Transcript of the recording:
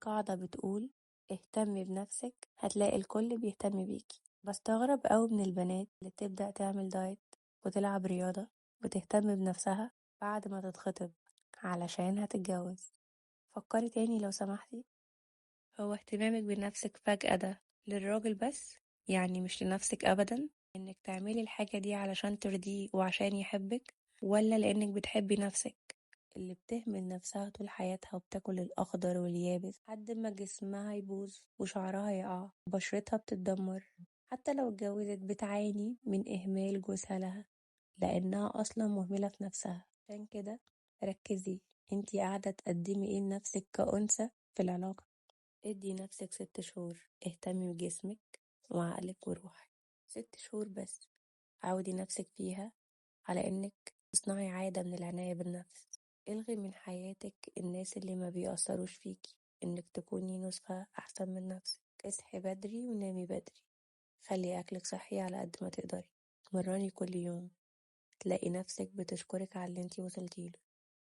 قاعدة بتقول اهتمي بنفسك هتلاقي الكل بيهتم بيكي. بستغرب قوي من البنات اللي تبدأ تعمل دايت وتلعب رياضة وتهتم بنفسها بعد ما تتخطب علشان هتتجوز. فكري تاني لو سمحتي، هو اهتمامك بنفسك فجأة ده للراجل بس؟ يعني مش لنفسك أبدا؟ إنك تعملي الحاجة دي علشان ترضيه وعشان يحبك، ولا لأنك بتحبي نفسك؟ اللي بتهمل نفسها طول حياتها وبتاكل الأخضر واليابس لحد ما جسمها يبوظ وشعرها يقع وبشرتها بتتدمر، حتى لو اتجوزت بتعاني من إهمال جوزها لها لأنها أصلا مهملة في نفسها. عشان كده ركزي، انتي قاعدة تقدمي ايه لنفسك كأنثى في العلاقة. ادي نفسك 6 شهور اهتمي بجسمك وعقلك وروحك. 6 شهور بس، عودي نفسك فيها على انك تصنعي عادة من العناية بالنفس. الغي من حياتك الناس اللي ما بيأثروش فيكي انك تكوني نسخة احسن من نفسك. اصحي بدري ونامي بدري، خلي اكلك صحي على قد ما تقدري، اتمرني كل يوم، تلاقي نفسك بتشكرك على اللي انتي وصلتيله.